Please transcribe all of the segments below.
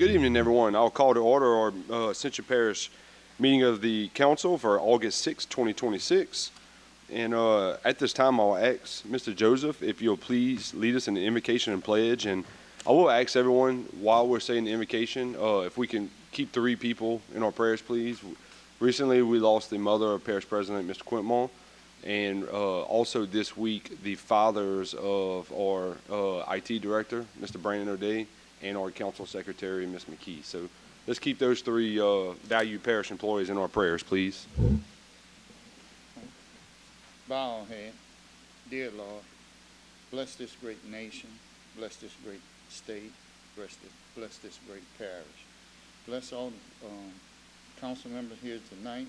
Good evening, everyone. I'll call to order our Ascension Parish meeting of the council for August 6, 2026. And at this time, I'll ask Mr. Joseph if you'll please lead us in the invocation and pledge. And I will ask everyone while we're saying the invocation, if we can keep 3 people in our prayers, please. Recently, we lost the mother of Parish President, Mr. Quintmall. And also this week, the fathers of our IT director, Mr. Brandon O'Day, and our council secretary, Ms. McKee. So let's keep those 3 valued parish employees in our prayers, please. Bow our head. Dear Lord, bless this great nation, bless this great state, bless this great parish. Bless all council members here tonight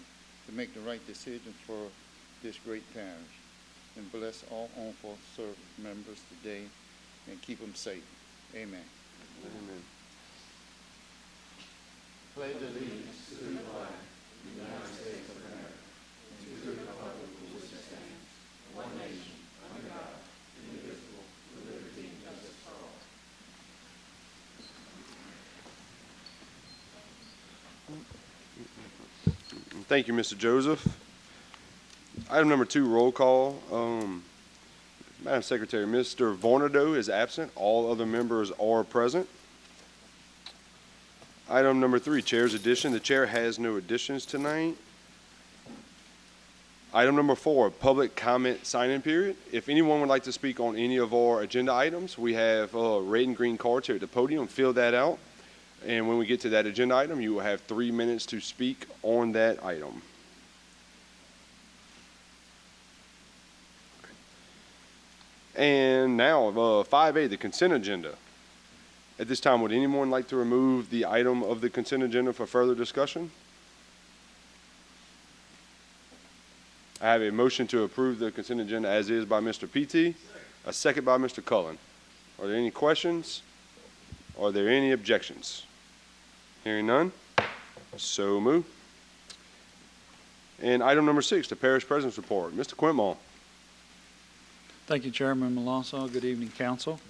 to make the right decision for this great parish. And bless all on-force service members today and keep them safe. Amen. Amen. Pledge allegiance to the flag of the United States of America and to the republic for which it stands, one nation, under God, indivisible, with liberty and justice for all. Thank you, Mr. Joseph. Item number 2, roll call. Madam Secretary, Mr. Vornado is absent. All other members are present. Item number 3, Chair's addition. The Chair has no additions tonight. Item number 4, public comment sign-in period. If anyone would like to speak on any of our agenda items, we have red and green cards here at the podium. Fill that out. And when we get to that agenda item, you will have 3 minutes to speak on that item. And now, 5A, the consent agenda. At this time, would anyone like to remove the item of the consent agenda for further discussion? I have a motion to approve the consent agenda as is by Mr. P.T., a second by Mr. Cullen. Are there any questions? Are there any objections? Hearing none, so move. And item number 6, the Parish President's Report. Mr. Quintmall. Thank you, Chairman Malonzo. Good evening, Council.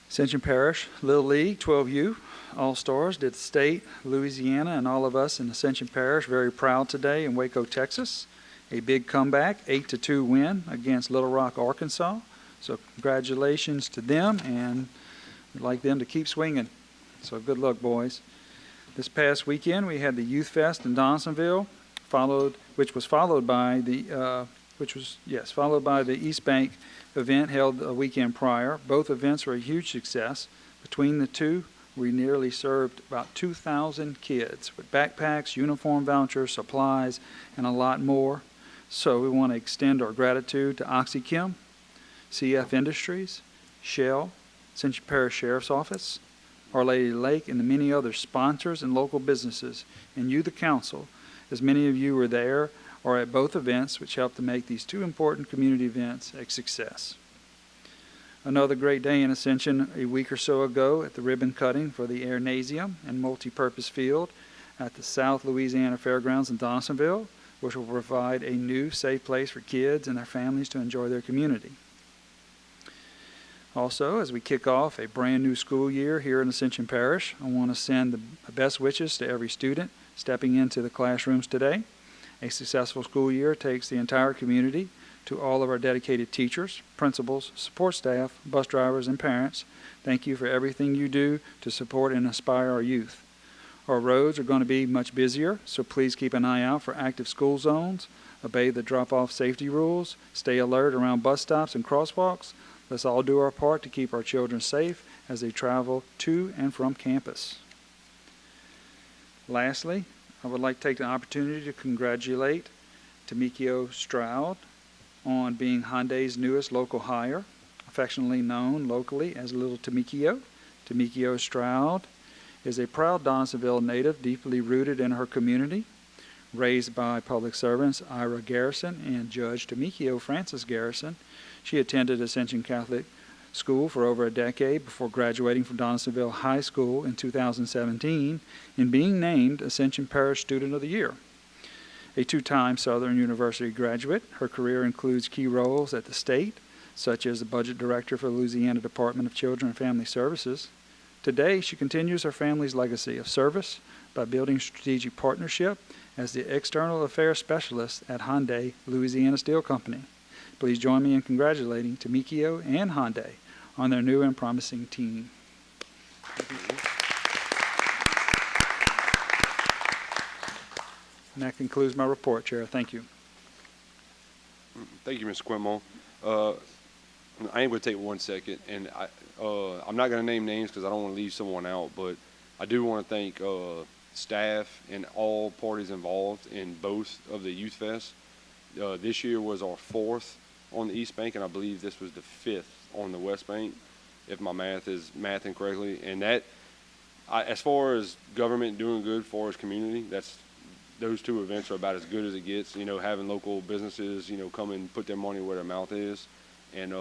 Ascension Parish, Little League, 12U, All-Stars, did the state, Louisiana, and all of us in Ascension Parish very proud today in Waco, Texas. A big comeback, 8-2 win against Little Rock, Arkansas. So congratulations to them, and we'd like them to keep swinging. So good luck, boys. This past weekend, we had the Youth Fest in Donaldsonville, which was followed by the East Bank event held a weekend prior. Both events were a huge success. Between the two, we nearly served about 2,000 kids with backpacks, uniform vouchers, supplies, and a lot more. So we want to extend our gratitude to OxyChem, CF Industries, Shell, Ascension Parish Sheriff's Office, Our Lady Lake, and the many other sponsors and local businesses, and you, the council, as many of you were there or at both events, which helped to make these 2 important community events a success. Another great day in Ascension a week or so ago at the ribbon cutting for the Airnasium and Multipurpose Field at the South Louisiana Fairgrounds in Donaldsonville, which will provide a new safe place for kids and their families to enjoy their community. Also, as we kick off a brand new school year here in Ascension Parish, I want to send the best wishes to every student stepping into the classrooms today. A successful school year takes the entire community, to all of our dedicated teachers, principals, support staff, bus drivers, and parents. Thank you for everything you do to support and inspire our youth. Our roads are going to be much busier, so please keep an eye out for active school zones, obey the drop-off safety rules, stay alert around bus stops and crosswalks. Let's all do our part to keep our children safe as they travel to and from campus. Lastly, I would like to take the opportunity to congratulate Tamikio Stroud on being Hyundai's newest local hire, affectionately known locally as Little Tamikio. Tamikio Stroud is a proud Donaldsonville native, deeply rooted in her community. Raised by public servants Ira Garrison and Judge Tamikio Francis Garrison, she attended Ascension Catholic School for over a decade before graduating from Donaldsonville High School in 2017 and being named Ascension Parish Student of the Year. A 2-time Southern University graduate, her career includes key roles at the state, such as the Budget Director for the Louisiana Department of Children and Family Services, Today, she continues her family's legacy of service by building strategic partnership as the External Affairs Specialist at Hyundai Louisiana Steel Company. Please join me in congratulating Tamikio and Hyundai on their new and promising team. And that concludes my report, Chair. Thank you. Thank you, Mr. Quinmont. I am going to take 1 second, and I'm not going to name names because I don't want to leave someone out, but I do want to thank staff and all parties involved in both of the Youth Fest. This year was our 4th on the East Bank, and I believe this was the 5th on the West Bank, if my math is mathing correctly. And that, as far as government doing good for its community, those two events are about as good as it gets. You know, having local businesses, you know, come and put their money where their mouth is, and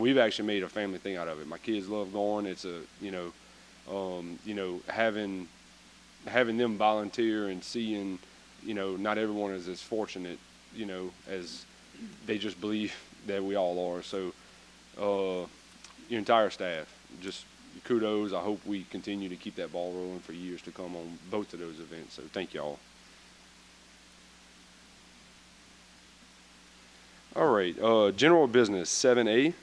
we've actually made a family thing out of it. My kids love going. It's a, having them volunteer and seeing, not everyone is as fortunate, as they just believe that we all are. So, your entire staff, just kudos. I hope we continue to keep that ball rolling for years to come on both of those events. So thank you all. All right, general business 7A,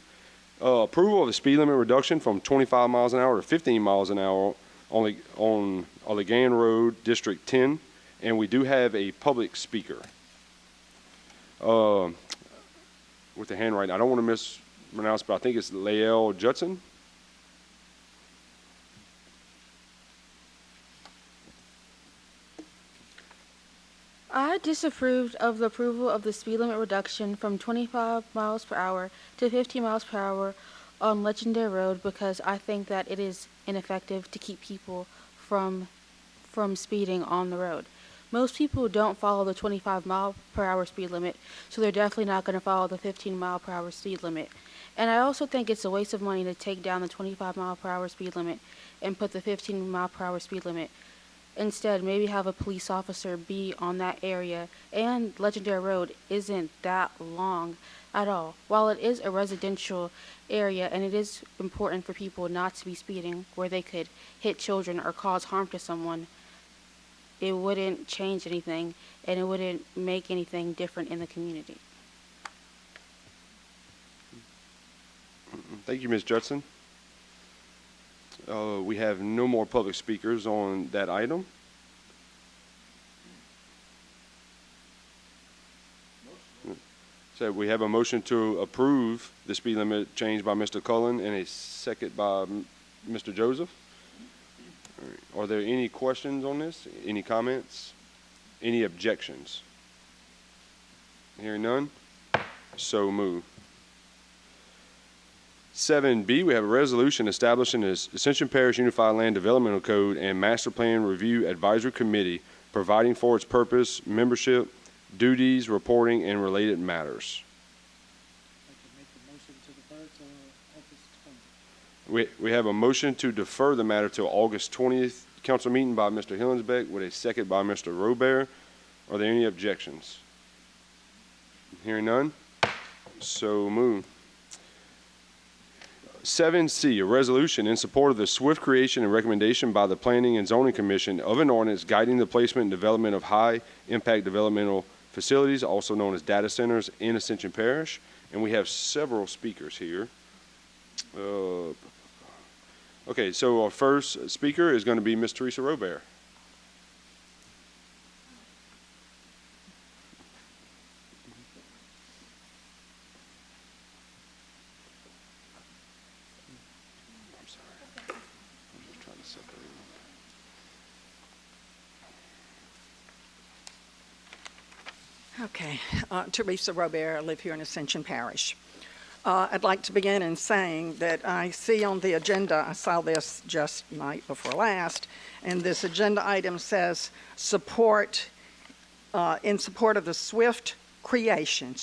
approval of the speed limit reduction from 25 miles an hour to 15 miles an hour on Allegan Road, District 10, and we do have a public speaker. With the handwriting, I don't want to mispronounce, but I think it's Lael Judson. I disapproved of the approval of the speed limit reduction from 25 miles per hour to 15 miles per hour on Legendary Road because I think that it is ineffective to keep people from speeding on the road. Most people don't follow the 25 mile per hour speed limit, so they're definitely not going to follow the 15 mile per hour speed limit. And I also think it's a waste of money to take down the 25 mile per hour speed limit and put the 15 mile per hour speed limit. Instead, maybe have a police officer be on that area, and Legendary Road isn't that long at all. While it is a residential area and it is important for people not to be speeding where they could hit children or cause harm to someone, it wouldn't change anything and it wouldn't make anything different in the community. Thank you, Ms. Judson. We have no more public speakers on that item. So we have a motion to approve the speed limit change by Mr. Cullen and a second by Mr. Joseph. All right. Are there any questions on this? Any comments? Any objections? Hearing none, so move. 7B, we have a resolution establishing the Ascension Parish Unified Land Developmental Code and Master Plan Review Advisory Committee, providing for its purpose, membership, duties, reporting, and related matters. We have a motion to defer the matter till August 20th council meeting by Mr. Hillensbeck with a second by Mr. Robert. Are there any objections? Hearing none, so move. 7C, a resolution in support of the swift creation and recommendation by the Planning and Zoning Commission of an ordinance guiding the placement and development of high-impact developmental facilities, also known as data centers, in Ascension Parish. And we have several speakers here. Okay, so our first speaker is going to be Ms. Teresa Robert. Okay, Teresa Robert, I live here in Ascension Parish. I'd like to begin in saying that I see on the agenda, I saw this just night before last, and this agenda item says support, in support of the swift creation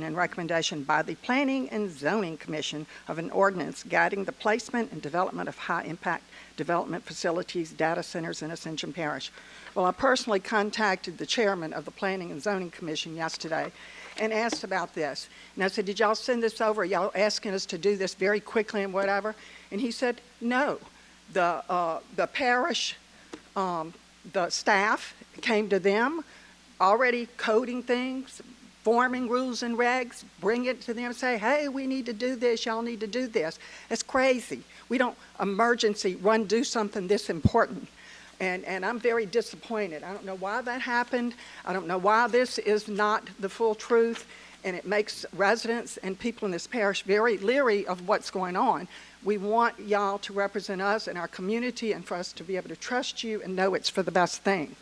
and recommendation by the Planning and Zoning Commission of an ordinance guiding the placement and development of high-impact development facilities, data centers in Ascension Parish. Well, I personally contacted the chairman of the Planning and Zoning Commission yesterday and asked about this. And I said, did y'all send this over? Y'all asking us to do this very quickly and whatever? And he said, no. The parish, the staff came to them, already coding things, forming rules and regs, bring it to them, say, hey, we need to do this, y'all need to do this. It's crazy. We don't emergency do something this important. And I'm very disappointed. I don't know why that happened. I don't know why this is not the full truth. And it makes residents and people in this parish very leery of what's going on. We want y'all to represent us and our community and for us to be able to trust you and know it's for the best thing.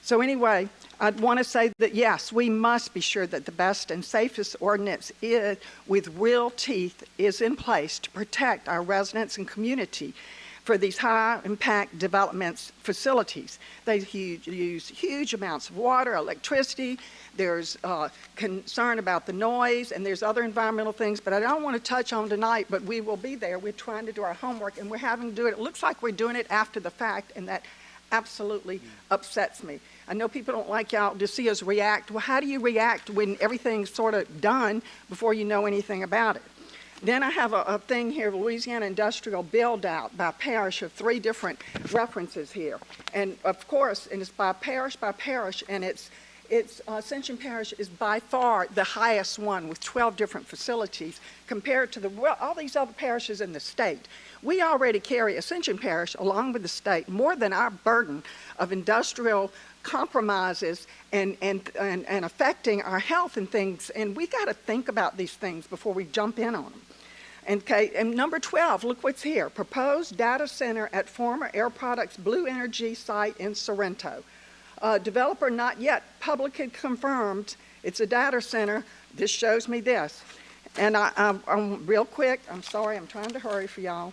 So anyway, I'd want to say that yes, we must be sure that the best and safest ordinance with real teeth is in place to protect our residents and community for these high-impact developments facilities. They use huge amounts of water, electricity. There's concern about the noise, and there's other environmental things, but I don't want to touch on tonight, but we will be there. We're trying to do our homework, and we're having to do it. It looks like we're doing it after the fact, and that absolutely upsets me. I know people don't like y'all to see us react. Well, how do you react when everything's sort of done before you know anything about it? Then I have a thing here, Louisiana Industrial Build-Out by parish of 3 different references here. And of course, and it's by parish, and it's Ascension Parish is by far the highest one with 12 different facilities compared to all these other parishes in the state. We already carry Ascension Parish, along with the state, more than our burden of industrial compromises and affecting our health and things. And we got to think about these things before we jump in on them. Okay, and number 12, look what's here. Proposed data center at former Air Products Blue Energy site in Sorrento. Developer not yet publicly confirmed. It's a data center. This shows me this. And I'm real quick. I'm sorry. I'm trying to hurry for y'all.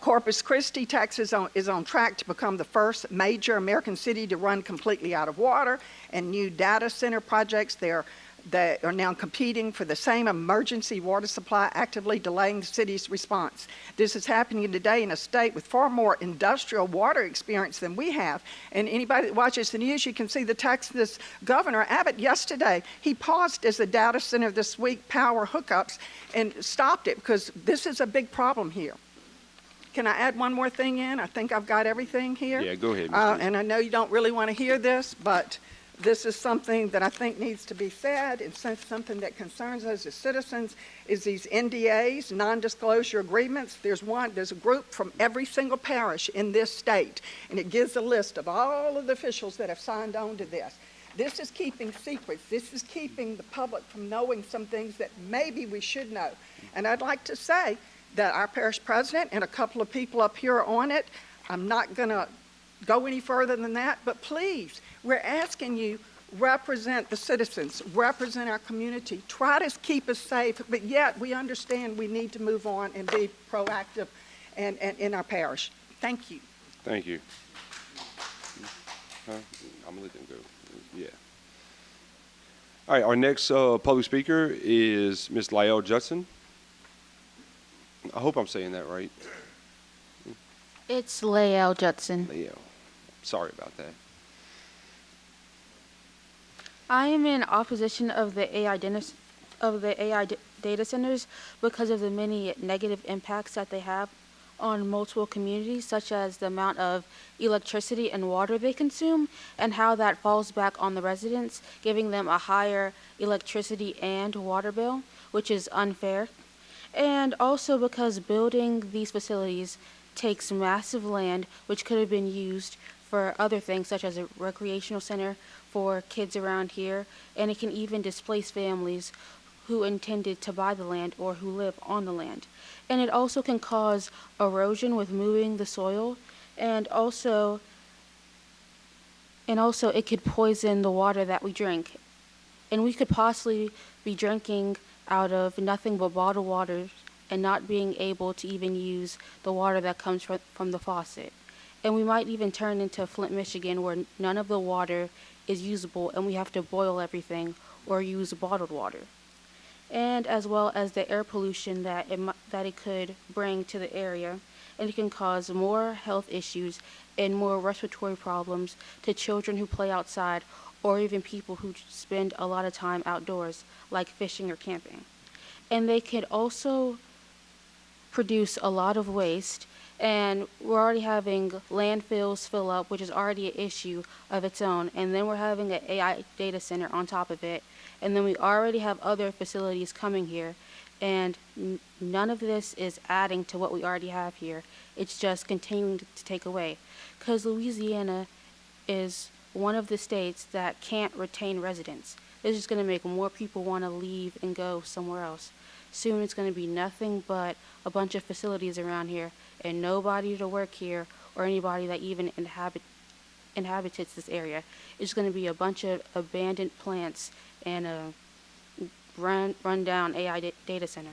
Corpus Christi, Texas is on track to become the first major American city to run completely out of water, and new data center projects there that are now competing for the same emergency water supply, actively delaying the city's response. This is happening today in a state with far more industrial water experience than we have. And anybody that watches the news, you can see the Texas Governor Abbott yesterday, he paused as a data center this week, power hookups, and stopped it because this is a big problem here. Can I add one more thing in? I think I've got everything here. Yeah, go ahead. And I know you don't really want to hear this, but this is something that I think needs to be said, and something that concerns us as citizens is these NDAs, non-disclosure agreements. There's a group from every single parish in this state, and it gives a list of all of the officials that have signed on to this. This is keeping secrets. This is keeping the public from knowing some things that maybe we should know. And I'd like to say that our parish president and a couple of people up here are on it. I'm not going to go any further than that, but please, we're asking you, represent the citizens, represent our community, try to keep us safe, but yet we understand we need to move on and be proactive and in our parish. Thank you. Thank you. I'm going to let them go. Yeah. All right, our next public speaker is Ms. Lael Judson. I hope I'm saying that right. It's Lael Judson. Lael. Sorry about that. I am in opposition of the AI data centers because of the many negative impacts that they have on multiple communities, such as the amount of electricity and water they consume, and how that falls back on the residents, giving them a higher electricity and water bill, which is unfair. And also because building these facilities takes massive land, which could have been used for other things, such as a recreational center for kids around here, and it can even displace families who intended to buy the land or who live on the land. And it also can cause erosion with moving the soil, and also it could poison the water that we drink. And we could possibly be drinking out of nothing but bottled water and not being able to even use the water that comes from the faucet. And we might even turn into Flint, Michigan, where none of the water is usable and we have to boil everything or use bottled water. And as well as the air pollution that it could bring to the area, and it can cause more health issues and more respiratory problems to children who play outside or even people who spend a lot of time outdoors, like fishing or camping. And they could also produce a lot of waste And we're already having landfills fill up, which is already an issue of its own. And then we're having an AI data center on top of it. And then we already have other facilities coming here. And none of this is adding to what we already have here. It's just continuing to take away. Because Louisiana is one of the states that can't retain residents. This is going to make more people want to leave and go somewhere else. Soon it's going to be nothing but a bunch of facilities around here and nobody to work here or anybody that even inhabits this area. It's going to be a bunch of abandoned plants and a run down AI data center.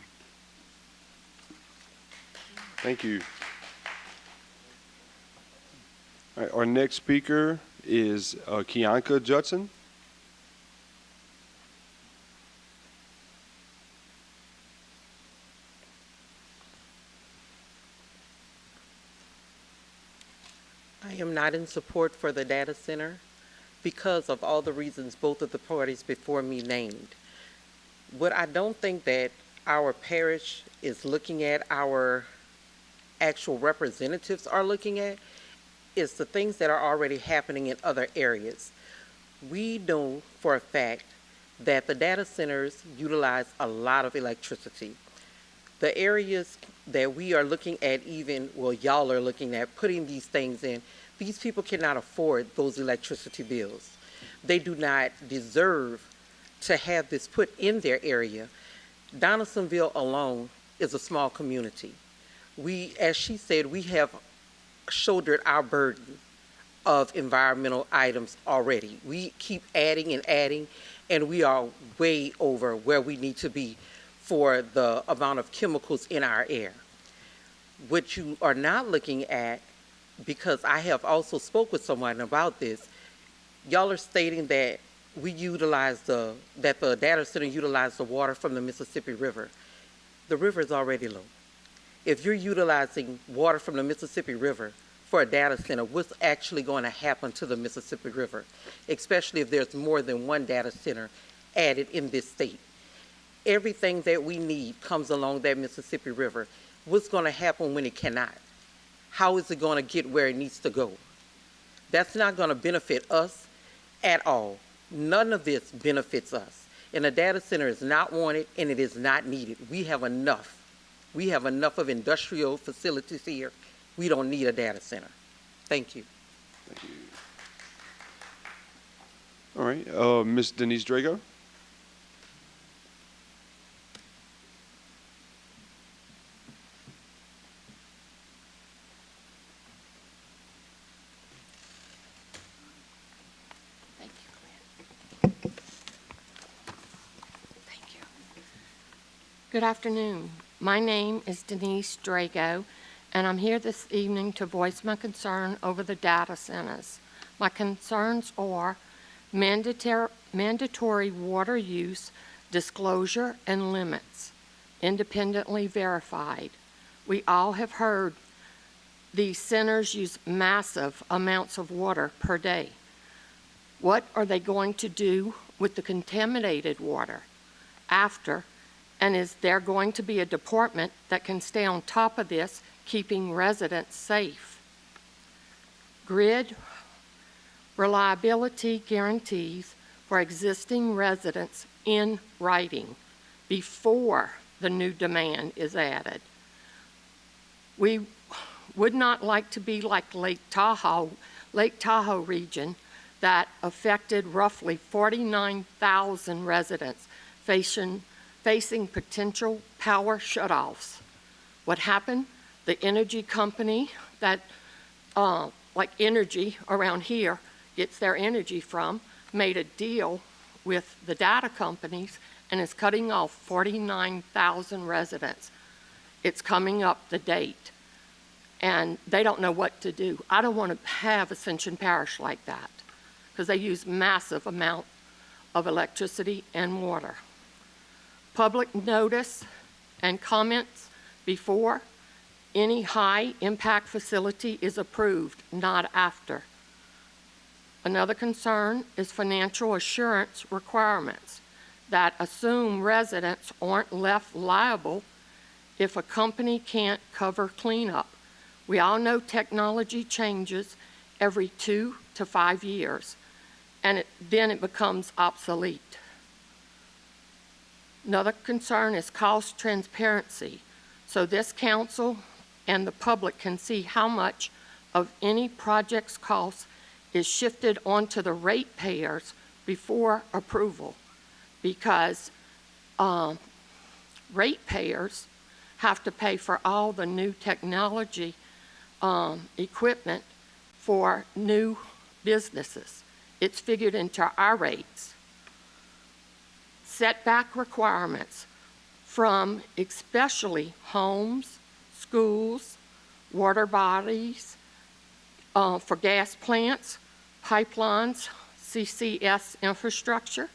Thank you. All right, our next speaker is Kianka Judson. I am not in support for the data center because of all the reasons both of the parties before me named. What I don't think that our parish is looking at, our actual representatives are looking at, is the things that are already happening in other areas. We know for a fact that the data centers utilize a lot of electricity. The areas that we are looking at, even, well, y'all are looking at putting these things in, these people cannot afford those electricity bills. They do not deserve to have this put in their area. Donaldsonville alone is a small community. We, as she said, we have shouldered our burden of environmental items already. We keep adding and adding, and we are way over where we need to be for the amount of chemicals in our air. What you are not looking at, because I have also spoke with someone about this, y'all are stating that we utilize that the data center utilized the water from the Mississippi River. The river is already low. If you're utilizing water from the Mississippi River for a data center, what's actually going to happen to the Mississippi River, especially if there's more than one data center added in this state? Everything that we need comes along that Mississippi River. What's going to happen when it cannot? How is it going to get where it needs to go? That's not going to benefit us at all. None of this benefits us. And a data center is not wanted and it is not needed. We have enough. We have enough of industrial facilities here. We don't need a data center. Thank you. Thank you. All right, Ms. Denise Drago. Good afternoon. My name is Denise Drago, and I'm here this evening to voice my concern over the data centers. My concerns are mandatory water use, disclosure, and limits, independently verified. We all have heard these centers use massive amounts of water per day. What are they going to do with the contaminated water after? And is there going to be a department that can stay on top of this, keeping residents safe? Grid reliability guarantees for existing residents in writing before the new demand is added. We would not like to be like Lake Tahoe region that affected roughly 49,000 residents facing potential power shutoffs. What happened? The energy company that, like energy around here, gets their energy from, made a deal with the data companies and is cutting off 49,000 residents. It's coming up the date, and they don't know what to do. I don't want to have Ascension Parish like that, because they use massive amount of electricity and water. Public notice and comments before any high impact facility is approved, not after. Another concern is financial assurance requirements that assume residents aren't left liable if a company can't cover cleanup. We all know technology changes every 2 to 5 years, and then it becomes obsolete. Another concern is cost transparency, so this council and the public can see how much of any project's cost is shifted onto the ratepayers before approval, because ratepayers have to pay for all the new technology equipment for new businesses. It's figured into our rates. Setback requirements from especially homes, schools, water bodies, for gas plants, pipelines, CCS infrastructure.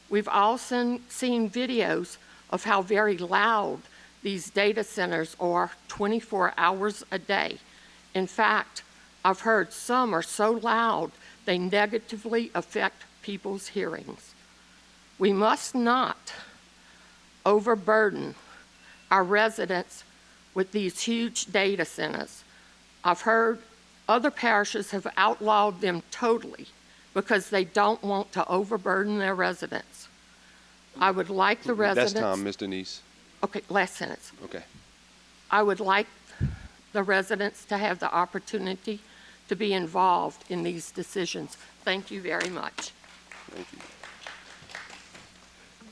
We've also seen videos of how very loud these data centers are 24 hours a day. In fact, I've heard some are so loud they negatively affect people's hearings. We must not overburden our residents with these huge data centers. I've heard other parishes have outlawed them totally because they don't want to overburden their residents. I would like the residents... That's time, Ms. Denise. Okay, last sentence. Okay. I would like the residents to have the opportunity to be involved in these decisions. Thank you very much. Thank you.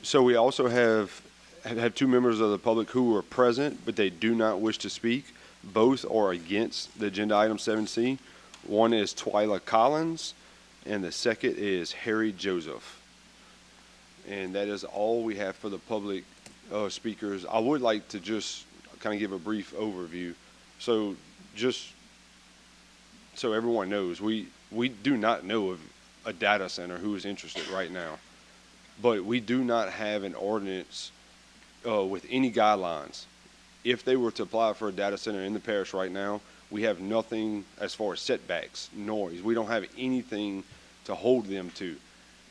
So we also have two members of the public who are present, but they do not wish to speak. Both are against the agenda item 7C. One is Twyla Collins, and the second is Harry Joseph. And that is all we have for the public speakers. I would like to just kind of give a brief overview. So just so everyone knows, we do not know of a data center who is interested right now. But we do not have an ordinance with any guidelines. If they were to apply for a data center in the parish right now, we have nothing as far as setbacks, noise. We don't have anything to hold them to.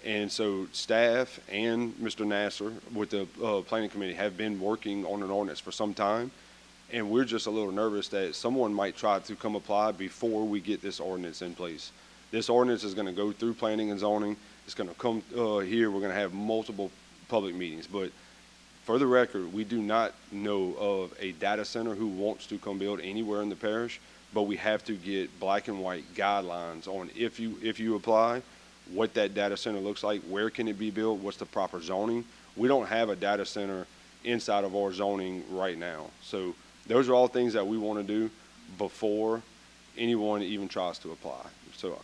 And so staff and Mr. Nasser with the planning committee have been working on an ordinance for some time. And we're just a little nervous that someone might try to come apply before we get this ordinance in place. This ordinance is going to go through planning and zoning. It's going to come here. We're going to have multiple public meetings. But for the record, we do not know of a data center who wants to come build anywhere in the parish, but we have to get black and white guidelines on if you apply, what that data center looks like, where can it be built, what's the proper zoning. We don't have a data center inside of our zoning right now. So those are all things that we want to do before anyone even tries to apply. So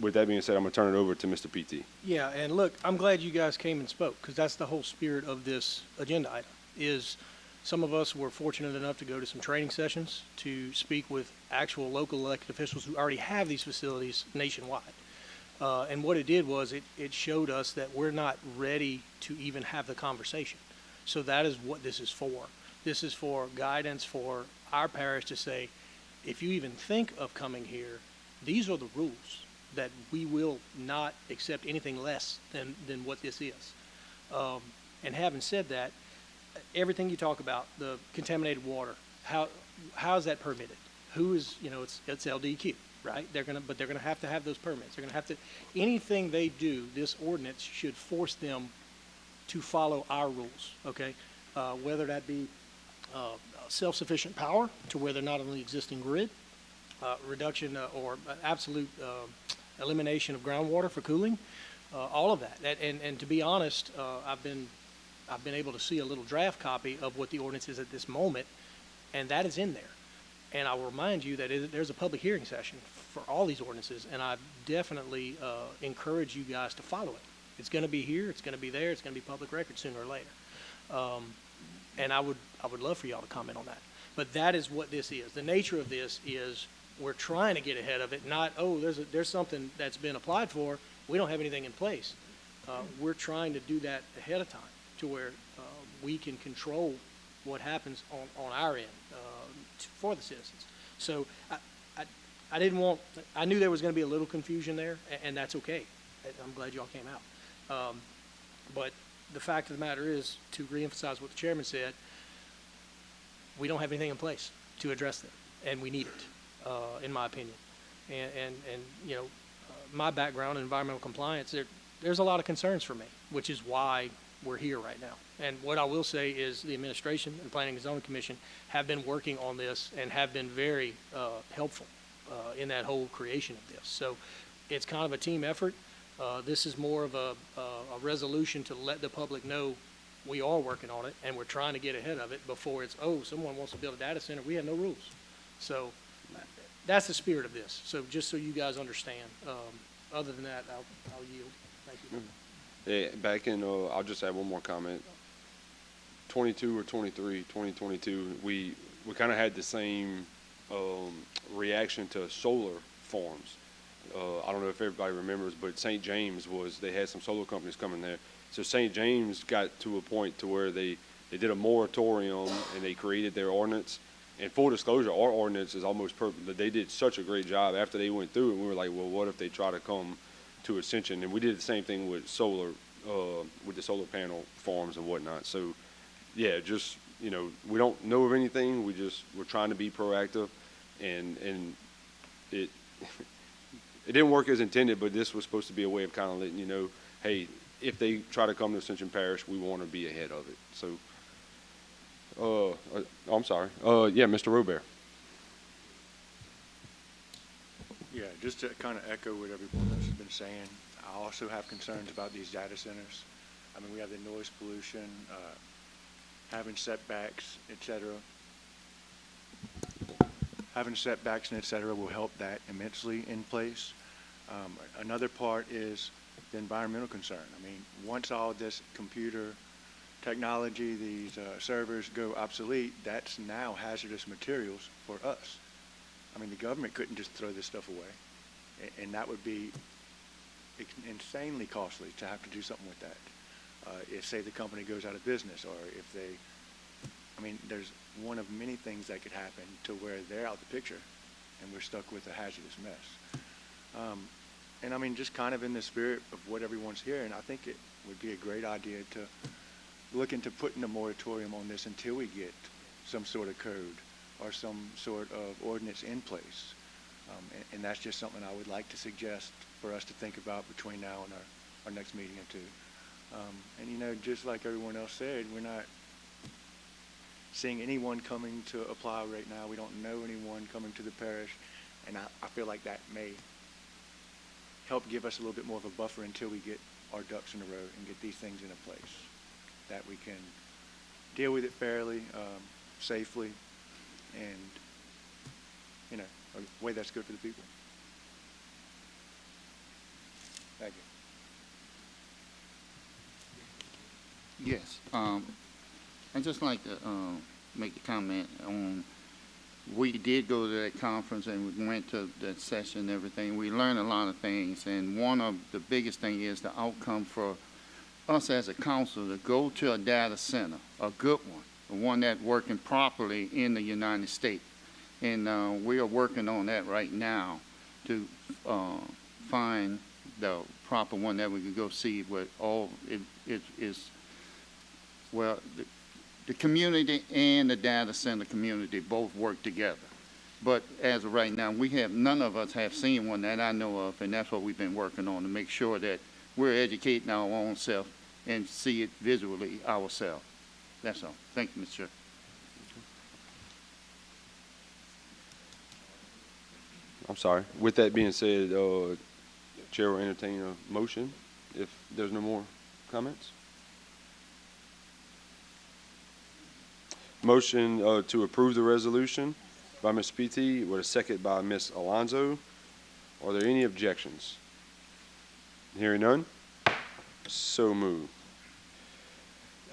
with that being said, I'm going to turn it over to Mr. PT. Yeah, and look, I'm glad you guys came and spoke, because that's the whole spirit of this agenda item, is some of us were fortunate enough to go to some training sessions to speak with actual local elected officials who already have these facilities nationwide. And what it did was it showed us that we're not ready to even have the conversation. So that is what this is for. This is for guidance for our parish to say, if you even think of coming here, these are the rules, that we will not accept anything less than what this is. And having said that, everything you talk about, the contaminated water, how is that permitted? Who is, it's LDQ, right? But they're gonna have to have those permits. They're gonna have to, anything they do, this ordinance should force them to follow our rules, okay? Whether that be self-sufficient power to where they're not on the existing grid, reduction or absolute elimination of groundwater for cooling, all of that. And to be honest, I've been able to see a little draft copy of what the ordinance is at this moment, and that is in there. And I will remind you that there's a public hearing session for all these ordinances, and I definitely encourage you guys to follow it. It's going to be here, it's going to be there, it's going to be public record sooner or later. And I would love for y'all to comment on that. But that is what this is. The nature of this is we're trying to get ahead of it, not, oh, there's something that's been applied for, we don't have anything in place. We're trying to do that ahead of time to where we can control what happens on our end for the citizens. So I knew there was going to be a little confusion there, and that's okay. I'm glad y'all came out. But the fact of the matter is, to reemphasize what the chairman said, we don't have anything in place to address them, and we need it. in my opinion. And you know, my background in environmental compliance, there's a lot of concerns for me, which is why we're here right now. And what I will say is the administration and Planning and Zoning Commission have been working on this and have been very helpful in that whole creation of this. So it's kind of a team effort. This is more of a resolution to let the public know we are working on it and we're trying to get ahead of it before it's, oh, someone wants to build a data center. We have no rules. So that's the spirit of this. So just so you guys understand. Other than that, I'll yield. Thank you. Yeah, back in, I'll just add one more comment. 22 or 23, 2022, we kind of had the same reaction to solar farms. I don't know if everybody remembers, but St. James they had some solar companies coming there. So St. James got to a point to where they did a moratorium and they created their ordinance. And full disclosure, our ordinance is almost perfect. They did such a great job after they went through it. We were like, well, what if they try to come to Ascension? And we did the same thing with solar, with the solar panel farms and whatnot. So, yeah, just, you know, we don't know of anything. We're trying to be proactive, and it it didn't work as intended. But this was supposed to be a way of kind of letting you know, hey, if they try to come to Ascension Parish, we want to be ahead of it. So. I'm sorry. Yeah, Mr. Robert. Yeah, just to kind of echo what everyone else has been saying, I also have concerns about these data centers. I mean, we have the noise pollution, having setbacks, et cetera. Having setbacks and et cetera will help that immensely in place. Another part is the environmental concern. I mean, once all this computer technology, these servers go obsolete, that's now hazardous materials for us. I mean, the government couldn't just throw this stuff away, and that would be insanely costly to have to do something with that. If, say, the company goes out of business, or if they, I mean, there's one of many things that could happen to where they're out the picture, and we're stuck with a hazardous mess. And I mean, just kind of in the spirit of what everyone's hearing, I think it would be a great idea to look into putting a moratorium on this until we get some sort of code or some sort of ordinance in place. And that's just something I would like to suggest for us to think about between now and our next meeting or two. And, you know, just like everyone else said, we're not seeing anyone coming to apply right now. We don't know anyone coming to the parish. And I feel like that may help give us a little bit more of a buffer until we get our ducks in a row and get these things into place, that we can deal with it fairly, safely, and, you know, a way that's good for the people. Thank you. Yes, I'd just like to make a comment on, we did go to that conference and we went to that session and everything. We learned a lot of things, and one of the biggest thing is the outcome for us as a council to go to a data center, a good one that's working properly in the United States. And we are working on that right now to find the proper one that we can go see what all it is. Well, the community and the data center community both work together. But as of right now, none of us have seen one that I know of, and that's what we've been working on, to make sure that we're educating our own self and see it visually ourselves. That's all. Thank you, Mr. Chair. I'm sorry. With that being said, Chair will entertain a motion if there's no more comments. Motion to approve the resolution by Ms. P.T. with a second by Ms. Alonso. Are there any objections? Hearing none, so moved.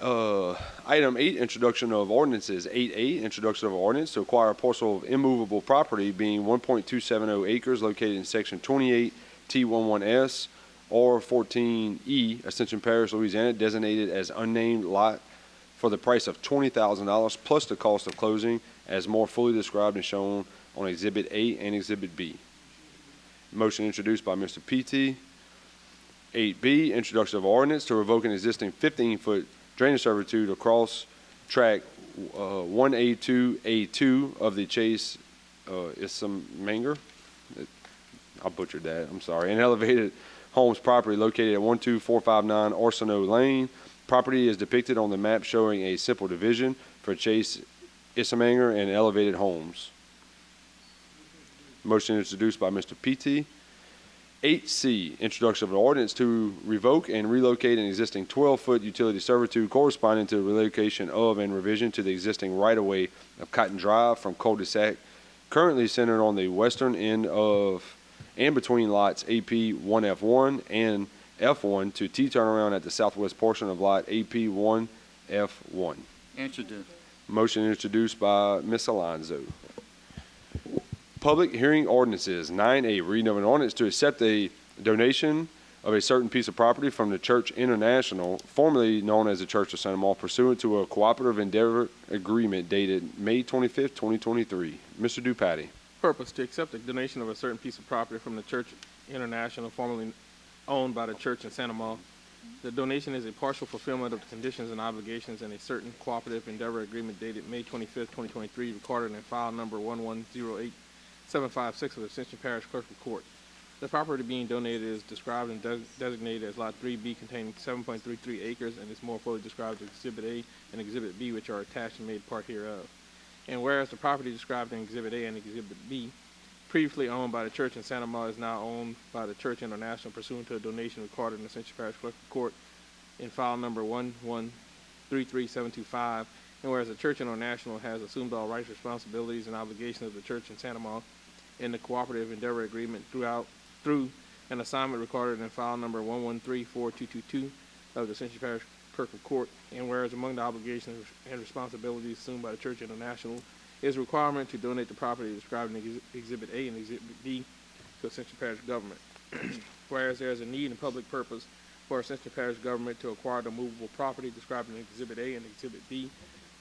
Item 8, introduction of ordinances. 8A, introduction of ordinance to acquire a parcel of immovable property being 1.270 acres located in section 28 T11S or 14E, Ascension Parish, Louisiana, designated as unnamed lot for the price of $20,000 plus the cost of closing as more fully described and shown on Exhibit A and Exhibit B. Motion introduced by Mr. P.T. 8B, introduction of ordinance to revoke an existing 15-foot drainage servitude across track 1A2A2 of the Chase Isamanger. I butchered that, I'm sorry. An elevated homes property located at 12459 Orsino Lane. Property is depicted on the map showing a simple division for Chase Isamanger and elevated homes. Motion introduced by Mr. P.T. 8C, introduction of an ordinance to revoke and relocate an existing 12-foot utility servitude corresponding to the relocation of and revision to the existing right-of-way of Cotton Drive from cul-de-sac currently centered on the western end of and between lots AP 1F1 and F1 to T-turnaround at the southwest portion of lot AP 1F1. Introduce. Motion introduced by Ms. Alonzo. Public hearing ordinances. 9A, reading of an ordinance to accept a donation of a certain piece of property from the Church International, formerly known as the Church of Santa Maria, pursuant to a cooperative endeavor agreement dated May 25th, 2023. Mr. Dupatti. Purpose, to accept a donation of a certain piece of property from the Church International, formerly owned by the Church in Santa Maria. The donation is a partial fulfillment of the conditions and obligations in a certain cooperative endeavor agreement dated May 25th, 2023, recorded in file number 1108756 of the Ascension Parish Clerk of Court. The property being donated is described and designated as Lot 3B, containing 7.33 acres, and is more fully described as Exhibit A and Exhibit B, which are attached and made part hereof. And whereas the property described in Exhibit A and Exhibit B, previously owned by the Church in Santa Maria, is now owned by the Church International pursuant to a donation recorded in the Ascension Parish Clerk of Court in file number 1133725. And whereas the Church International has assumed all rights, responsibilities, and obligations of the Church in Santa Maria in the cooperative endeavor agreement through an assignment recorded in file number 1134222 of the Ascension Parish Clerk of Court. And whereas among the obligations and responsibilities assumed by the Church International is a requirement to donate the property described in Exhibit A and Exhibit B to Ascension Parish government. Whereas there is a need and public purpose for Ascension Parish government to acquire the movable property described in Exhibit A and Exhibit B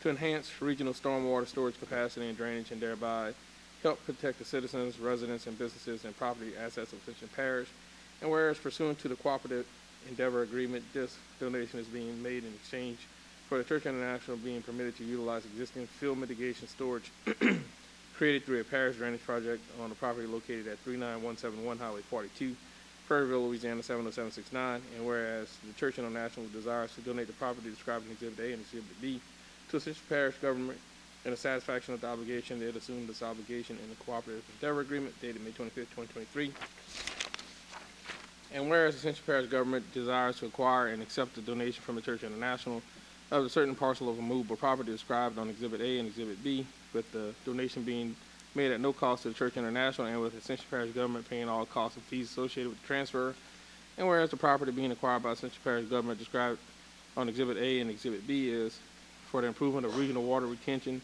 to enhance regional stormwater storage capacity and drainage, and thereby help protect the citizens, residents, and businesses and property assets of Ascension Parish. And whereas pursuant to the cooperative endeavor agreement, this donation is being made in exchange for the Church International being permitted to utilize existing field mitigation storage created through a parish drainage project on the property located at 39171 Highway 42, Prairieville, Louisiana 70769. And whereas the Church International desires to donate the property described in Exhibit A and Exhibit B to Ascension Parish government in the satisfaction of the obligation, it assumed this obligation in the cooperative endeavor agreement dated May 25th, 2023. And whereas Ascension Parish government desires to acquire and accept the donation from the Church International of a certain parcel of movable property described on Exhibit A and Exhibit B, with the donation being made at no cost to the Church International, and with Ascension Parish government paying all costs and fees associated with the transfer. And whereas the property being acquired by Ascension Parish government described on Exhibit A and Exhibit B is for the improvement of regional water retention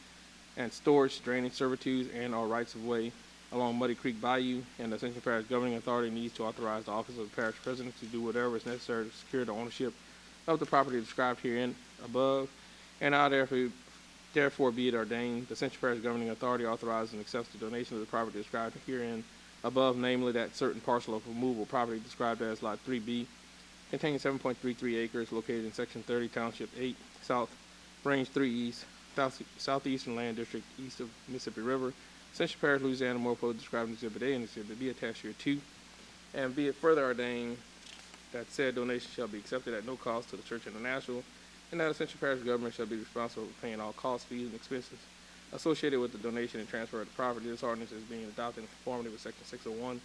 and storage, drainage servitudes, and our rights of way along Muddy Creek Bayou, and the Ascension Parish governing authority needs to authorize the office of the parish president to do whatever is necessary to secure the ownership of the property described herein above, and now therefore be it ordained, the Ascension Parish governing authority authorizes and accepts the donation of the property described herein above, namely that certain parcel of removable property described as Lot 3B, containing 7.33 acres, located in Section 30, Township 8, South, Range 3 East, Southeastern Land District, east of Mississippi River, Ascension Parish, Louisiana, more fully described in Exhibit A and Exhibit B attached here too. And be it further ordained that said donation shall be accepted at no cost to the Church International, and that Ascension Parish government shall be responsible for paying all costs, fees, and expenses associated with the donation and transfer of the property. This ordinance is being adopted in conformity with Section 601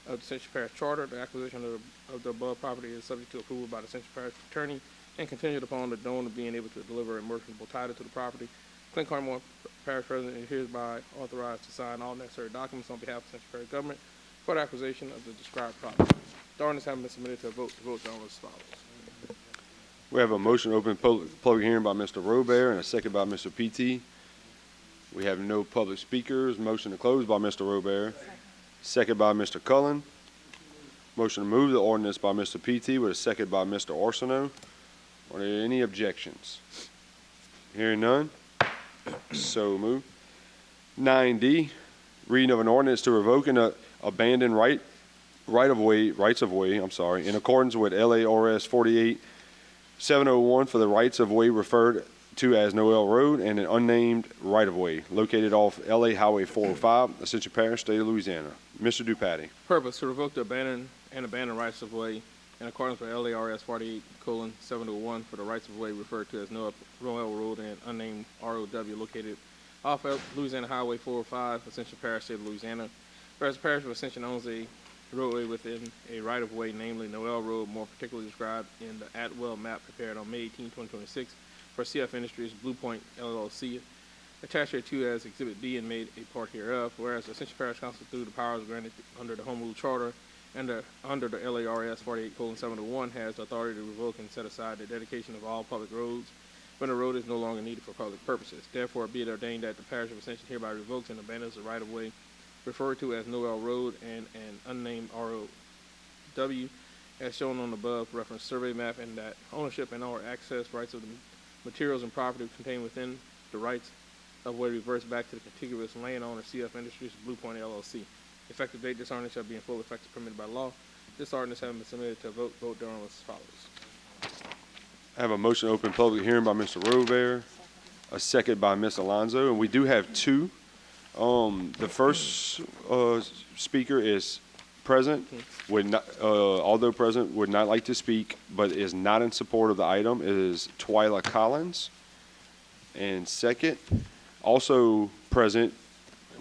of the Ascension Parish Charter. The acquisition of the above property is subject to approval by the Ascension Parish attorney and contingent upon the donor being able to deliver a merchantable title to the property. Clint Carmore, Parish President, is hereby authorized to sign all necessary documents on behalf of Ascension Parish government for the acquisition of the described property. The ordinance having been submitted to a vote, the vote is as follows. We have a motion to open public hearing by Mr. Robert and a second by Mr. P.T. We have no public speakers. Motion to close by Mr. Robert. Second by Mr. Cullen. Motion to move the ordinance by Mr. P.T. with a second by Mr. Orsino. Are there any objections? Hearing none. So moved. 9D, reading of an ordinance to revoke and abandon rights of way, in accordance with LARS 48701 for the rights of way referred to as Noel Road and an unnamed right-of-way located off LA Highway 405, Ascension Parish, State of Louisiana. Mr. Dupatti. Purpose, to revoke the abandoned rights of way in accordance with LARS 48:701 for the rights of way referred to as Noel Road and unnamed ROW located off Louisiana Highway 405, Ascension Parish, State of Louisiana. Whereas the Parish of Ascension owns a roadway within a right-of-way, namely Noel Road, more particularly described in the Atwell map prepared on May 18, 2026 for CF Industries Blue Point LLC, attached hereto as Exhibit B and made a part hereof. Whereas the Ascension Parish Council, through the powers granted under the Home Rule Charter and under the LARS 48:701, has the authority to revoke and set aside the dedication of all public roads when a road is no longer needed for public purposes. Therefore, be it ordained that the Parish of Ascension hereby revokes and abandons the right-of-way referred to as Noel Road and an unnamed ROW as shown on the above referenced survey map, and that ownership and or access rights of the materials and property contained within the rights of way reverts back to the contiguous landowner CF Industries Blue Point LLC. Effective date, this ordinance shall be in full effect as permitted by law. This ordinance having been submitted to a vote thereon as follows. I have a motion to open public hearing by Mr. Robert, a second by Ms. Alonso, and we do have two. The first speaker is present, would not, although present, would not like to speak, but is not in support of the item, is Twyla Collins. And second, also present,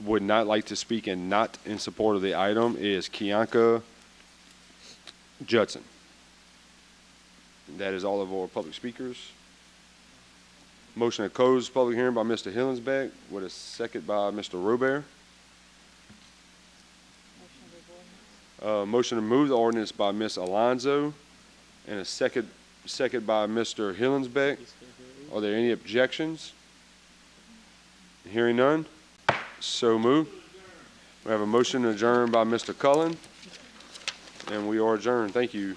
would not like to speak and not in support of the item, is Kianka Judson. That is all of our public speakers. Motion to close public hearing by Mr. Hillensbeck with a second by Mr. Robert. Motion to move the ordinance by Ms. Alonso and a second by Mr. Hillensbeck. Are there any objections? Hearing none, so moved. We have a motion to adjourn by Mr. Cullen, and we are adjourned. Thank you.